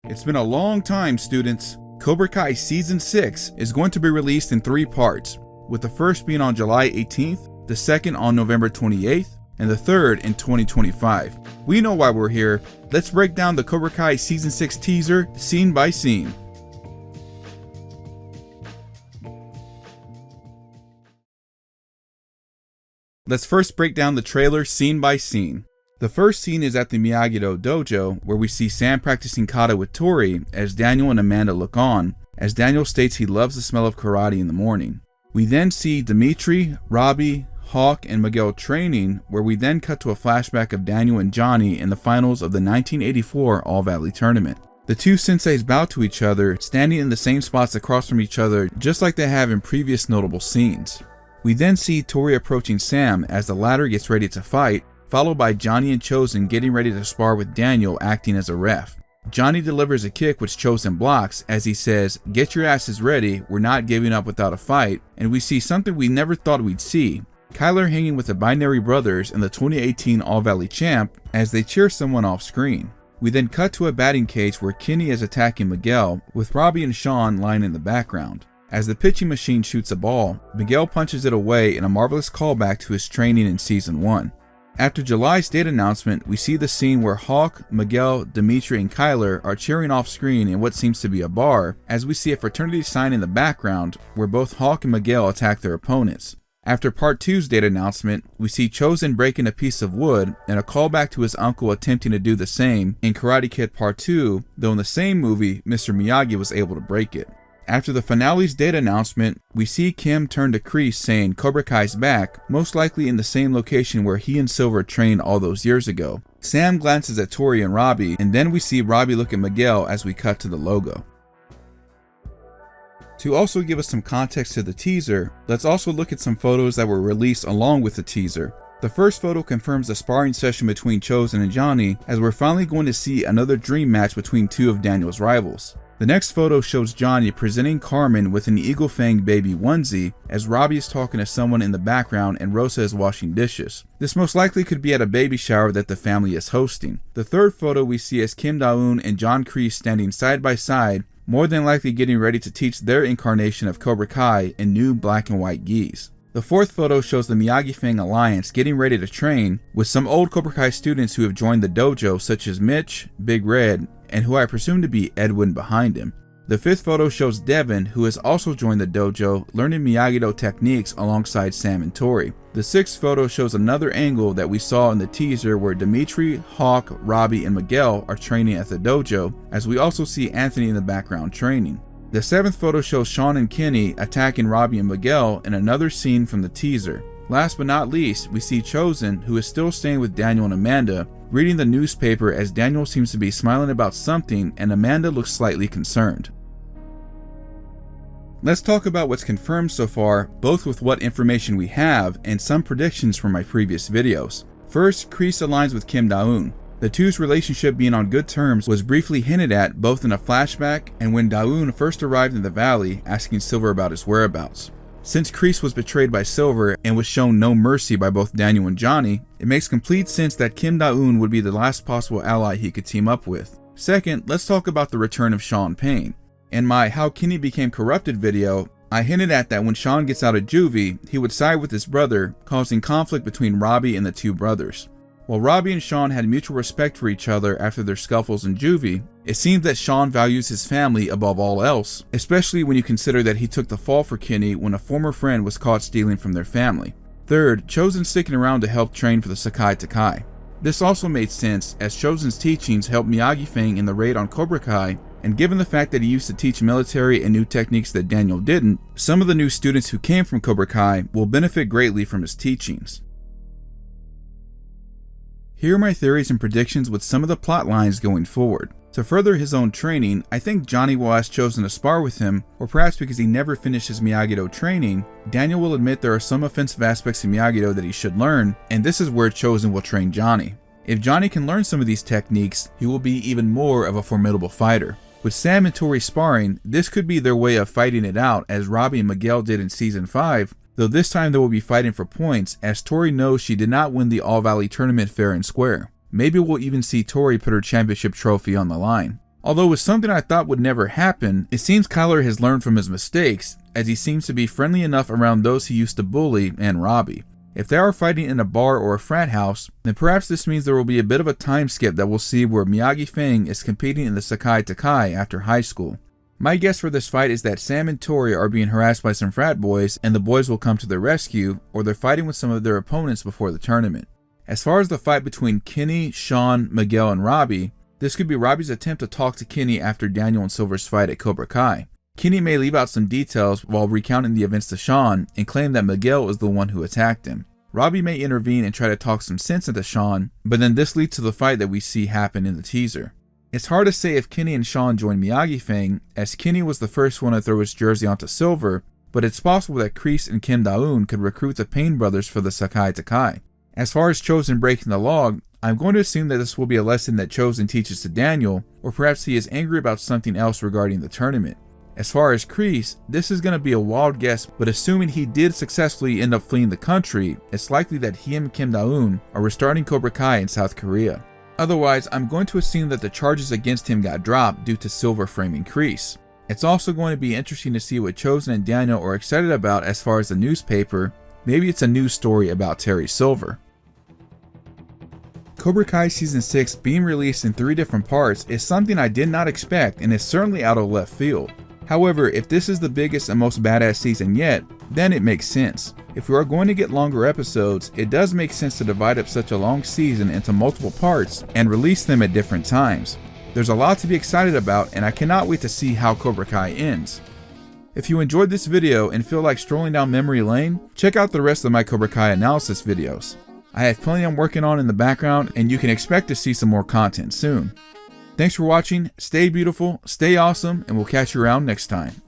It's been a long time, students. Cobra Kai Season 6 is going to be released in 3 parts, with the first being on July 18th, the second on November 28th, and the third in 2025. We know why we're here. Let's break down the Cobra Kai Season 6 teaser scene by scene. Let's first break down the trailer scene by scene. The first scene is at the Miyagi-Do dojo, where we see Sam practicing kata with Tori as Daniel and Amanda look on, as Daniel states he loves the smell of karate in the morning. We then see Dimitri, Robbie, Hawk, and Miguel training, where we then cut to a flashback of Daniel and Johnny in the finals of the 1984 All-Valley Tournament. The two senseis bow to each other, standing in the same spots across from each other just like they have in previous notable scenes. We then see Tori approaching Sam as the latter gets ready to fight, followed by Johnny and Chosen getting ready to spar with Daniel acting as a ref. Johnny delivers a kick which Chosen blocks as he says, "Get your asses ready, we're not giving up without a fight," and we see something we never thought we'd see. Kyler hanging with the Binary Brothers and the 2018 All-Valley champ as they cheer someone off screen. We then cut to a batting cage where Kenny is attacking Miguel, with Robbie and Sean lying in the background. As the pitching machine shoots a ball, Miguel punches it away in a marvelous callback to his training in Season 1. After July's date announcement, we see the scene where Hawk, Miguel, Dimitri, and Kyler are cheering off screen in what seems to be a bar, as we see a fraternity sign in the background where both Hawk and Miguel attack their opponents. After Part 2's date announcement, we see Chosen breaking a piece of wood and a callback to his uncle attempting to do the same in Karate Kid Part 2, though in the same movie, Mr. Miyagi was able to break it. After the finale's date announcement, we see Kim turn to Kreese saying Cobra Kai's back, most likely in the same location where he and Silver trained all those years ago. Sam glances at Tori and Robbie, and then we see Robbie look at Miguel as we cut to the logo. To also give us some context to the teaser, let's also look at some photos that were released along with the teaser. The first photo confirms the sparring session between Chosen and Johnny, as we're finally going to see another dream match between two of Daniel's rivals. The next photo shows Johnny presenting Carmen with an Eagle Fang baby onesie, as Robbie is talking to someone in the background and Rosa is washing dishes. This most likely could be at a baby shower that the family is hosting. The third photo we see is Kim Da-eun and John Kreese standing side by side, more than likely getting ready to teach their incarnation of Cobra Kai in new black and white gis. The fourth photo shows the Miyagi Fang Alliance getting ready to train, with some old Cobra Kai students who have joined the dojo such as Mitch, Big Red, and who I presume to be Edwin behind him. The fifth photo shows Devin, who has also joined the dojo, learning Miyagi-Do techniques alongside Sam and Tori. The sixth photo shows another angle that we saw in the teaser where Dimitri, Hawk, Robbie, and Miguel are training at the dojo, as we also see Anthony in the background training. The seventh photo shows Sean and Kenny attacking Robbie and Miguel in another scene from the teaser. Last but not least, we see Chosen, who is still staying with Daniel and Amanda, reading the newspaper as Daniel seems to be smiling about something and Amanda looks slightly concerned. Let's talk about what's confirmed so far, both with what information we have and some predictions from my previous videos. First, Kreese aligns with Kim Da-eun. The two's relationship being on good terms was briefly hinted at both in a flashback and when Da-eun first arrived in the valley asking Silver about his whereabouts. Since Kreese was betrayed by Silver and was shown no mercy by both Daniel and Johnny, it makes complete sense that Kim Da-eun would be the last possible ally he could team up with. Second, let's talk about the return of Sean Payne. In my How Kenny Became Corrupted video, I hinted at that when Sean gets out of juvie, he would side with his brother, causing conflict between Robbie and the two brothers. While Robbie and Sean had mutual respect for each other after their scuffles in juvie, it seems that Sean values his family above all else, especially when you consider that he took the fall for Kenny when a former friend was caught stealing from their family. Third, Chosen sticking around to help train for the Sekai Takai. This also made sense as Chosen's teachings helped Miyagi Fang in the raid on Cobra Kai, and given the fact that he used to teach military and new techniques that Daniel didn't, some of the new students who came from Cobra Kai will benefit greatly from his teachings. Here are my theories and predictions with some of the plot lines going forward. To further his own training, I think Johnny will ask Chosen to spar with him, or perhaps because he never finished his Miyagi-Do training, Daniel will admit there are some offensive aspects of Miyagi-Do that he should learn, and this is where Chosen will train Johnny. If Johnny can learn some of these techniques, he will be even more of a formidable fighter. With Sam and Tori sparring, this could be their way of fighting it out as Robbie and Miguel did in Season 5, though this time they will be fighting for points as Tori knows she did not win the All-Valley Tournament fair and square. Maybe we'll even see Tori put her championship trophy on the line. Although with something I thought would never happen, it seems Kyler has learned from his mistakes, as he seems to be friendly enough around those he used to bully and Robbie. If they are fighting in a bar or a frat house, then perhaps this means there will be a bit of a time skip that we'll see where Miyagi Fang is competing in the Sekai Takai after high school. My guess for this fight is that Sam and Tori are being harassed by some frat boys and the boys will come to their rescue, or they're fighting with some of their opponents before the tournament. As far as the fight between Kenny, Sean, Miguel, and Robbie, this could be Robbie's attempt to talk to Kenny after Daniel and Silver's fight at Cobra Kai. Kenny may leave out some details while recounting the events to Sean and claim that Miguel was the one who attacked him. Robbie may intervene and try to talk some sense into Sean, but then this leads to the fight that we see happen in the teaser. It's hard to say if Kenny and Sean join Miyagi Fang, as Kenny was the first one to throw his jersey onto Silver, but it's possible that Kreese and Kim Da-eun could recruit the Pain brothers for the Sekai Takai. As far as Chosen breaking the log, I'm going to assume that this will be a lesson that Chosen teaches to Daniel, or perhaps he is angry about something else regarding the tournament. As far as Kreese, this is going to be a wild guess, but assuming he did successfully end up fleeing the country, it's likely that he and Kim Da-eun are restarting Cobra Kai in South Korea. Otherwise, I'm going to assume that the charges against him got dropped due to Silver framing Kreese. It's also going to be interesting to see what Chosen and Daniel are excited about as far as the newspaper. Maybe it's a news story about Terry Silver. Cobra Kai Season 6 being released in 3 different parts is something I did not expect and is certainly out of left field. However, if this is the biggest and most badass season yet, then it makes sense. If we are going to get longer episodes, it does make sense to divide up such a long season into multiple parts and release them at different times. There's a lot to be excited about and I cannot wait to see how Cobra Kai ends. If you enjoyed this video and feel like strolling down memory lane, check out the rest of my Cobra Kai analysis videos. I have plenty I'm working on in the background and you can expect to see some more content soon. Thanks for watching, stay beautiful, stay awesome, and we'll catch you around next time.